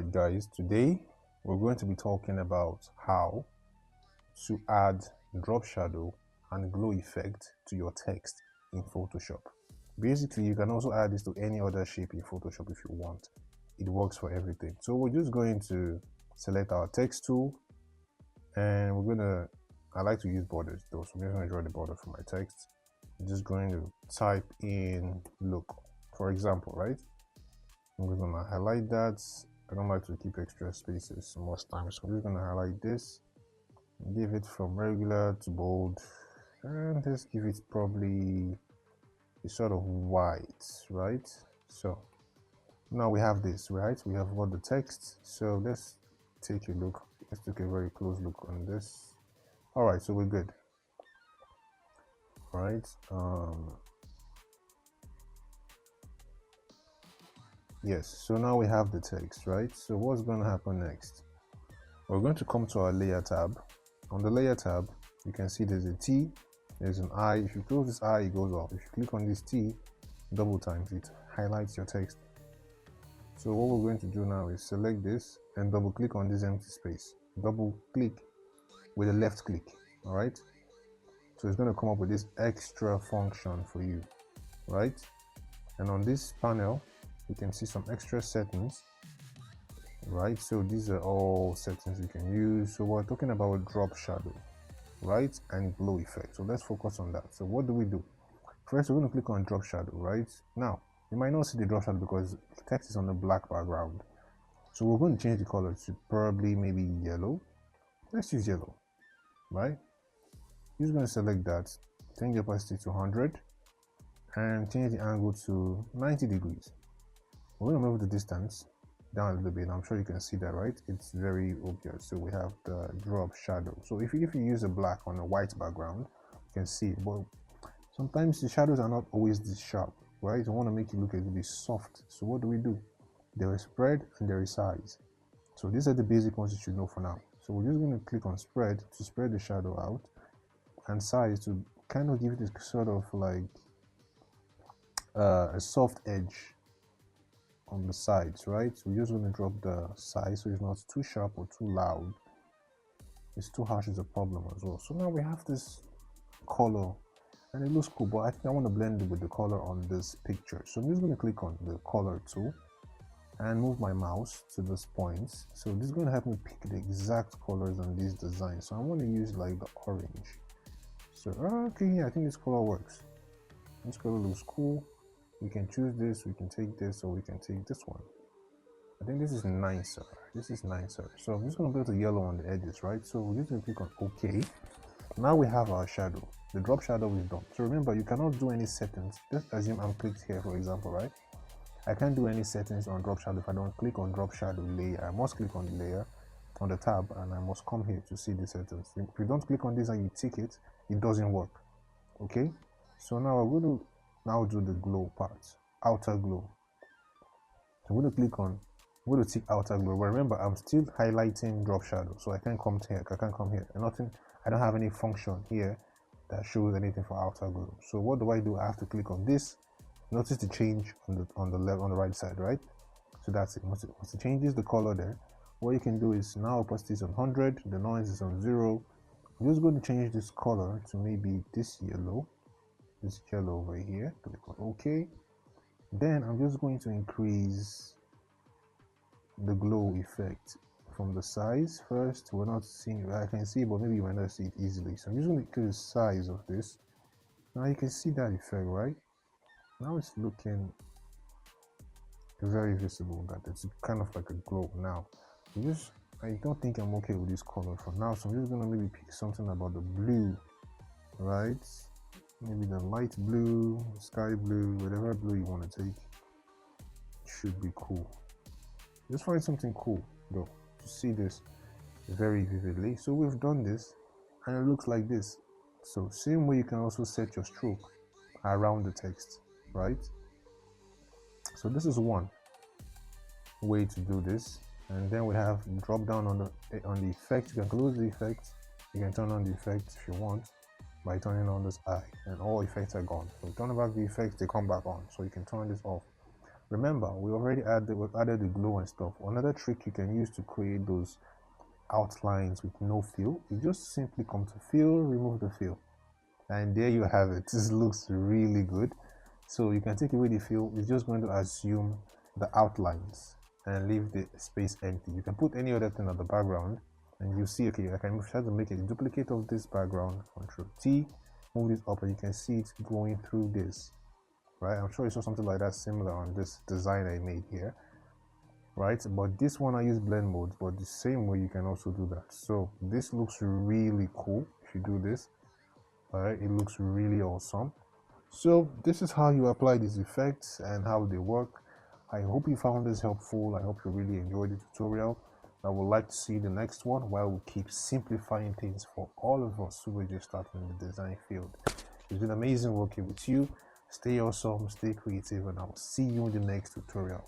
Alright guys, today we're going to be talking about how to add drop shadow and glow effect to your text in Photoshop. Basically, you can also add this to any other shape in Photoshop if you want. It works for everything. So we're just going to select our text tool and I like to use borders though, so I'm just going to draw the border for my text. I'm just going to type in look, for example, right? I'm just going to highlight that. I don't like to keep extra spaces most times, so I'm just going to highlight this, give it from regular to bold, and just give it probably a sort of white, right? So now we have this, right? We have got the text, so let's take a look. Let's take a very close look on this. All right, so we're good. All right. Yes, so now we have the text, right? So what's going to happen next? We're going to come to our layer tab. On the layer tab, you can see there's a T, there's an I. If you close this I, it goes off. If you click on this T, double times, it highlights your text. So what we're going to do now is select this and double click on this empty space. Double click with a left click, all right? So it's going to come up with this extra function for you, right? And on this panel, you can see some extra settings, right? So these are all settings you can use. So we're talking about drop shadow, right, and glow effect. So let's focus on that. So what do? First, we're going to click on drop shadow, right? Now you might not see the drop shadow because the text is on a black background, so we're going to change the color to probably maybe yellow. Let's use yellow, right? You're just going to select that, change the opacity to 100 and change the angle to 90 degrees. We're going to move the distance down a little bit. I'm sure you can see that, right? It's very obvious. So we have the drop shadow. So if you use a black on a white background, you can see it. But sometimes the shadows are not always this sharp, right? I want to make it look a little bit soft. So what do? There is spread and there is size. So these are the basic ones you should know for now. So we're just going to click on spread to spread the shadow out, and size to kind of give it a sort of like a soft edge on the sides, right? So we're just going to drop the size so it's not too sharp or too loud. It's too harsh is a problem as well. So now we have this color and it looks cool, but I think I want to blend it with the color on this picture. So I'm just going to click on the color tool and move my mouse to those points. So this is going to help me pick the exact colors on these designs. So I want to use like the orange. So okay, yeah, I think this color works. This color looks cool. We can choose this, we can take this, or we can take this one. I think this is nicer. This is nicer. So I'm just going to put the yellow on the edges, right? So we're just going to click on OK. Now we have our shadow. The drop shadow is done. So remember, you cannot do any settings. Just assume I'm clicked here, for example, right? I can't do any settings on drop shadow if I don't click on drop shadow layer. I must click on the layer on the tab, and I must come here to see the settings. If you don't click on this and you tick it, it doesn't work. Okay? So now we're going to now do the glow part, outer glow. I'm going to click on, I'm going to tick outer glow, but remember I'm still highlighting drop shadow, so I can't come here, and nothing, I don't have any function here that shows anything for outer glow. So what do? I have to click on this. Notice the change on the left, on the right side, right? So that's it. Once it changes the color there, what you can do is now opacity is on 100, the noise is on 0. I'm just going to change this color to maybe this yellow over here. Click on OK. Then I'm just going to increase the glow effect from the size first. We're not seeing it, I can see, but maybe you might not see it easily. So I'm just going to increase the size of this. Now you can see that effect, right? Now it's looking very visible, that it's kind of like a glow now. I don't think I'm okay with this color for now, so I'm just going to maybe pick something about the blue, right? Maybe the light blue, sky blue, whatever blue you want to take should be cool. Just find something cool though to see this very vividly. So we've done this and it looks like this. So same way you can also set your stroke around the text, right? So this is one way to do this. And then we have drop down on the effect. You can close the effect, you can turn on the effect if you want by turning on this eye, and all effects are gone. So turn back the effects, they come back on, so you can turn this off. Remember, we've added the glow and stuff. Another trick you can use to create those outlines with no fill, you just simply come to fill, remove the fill, and there you have it. This looks really good. So you can take away the fill. It's just going to assume the outlines and leave the space empty. You can put any other thing on the background, and you see, okay, I can try to make a duplicate of this background. Control T, move it up, and you can see it going through this, right? I'm sure you saw something like that similar on this design I made here, right? But this one I use blend mode, but the same way you can also do that. So this looks really cool if you do this. All right, it looks really awesome. So this is how you apply these effects and how they work. I hope you found this helpful. I hope you really enjoyed the tutorial. I would like to see the next one while we keep simplifying things for all of us who are just starting in the design field. It's been amazing working with you. Stay awesome, stay creative, and I will see you in the next tutorial.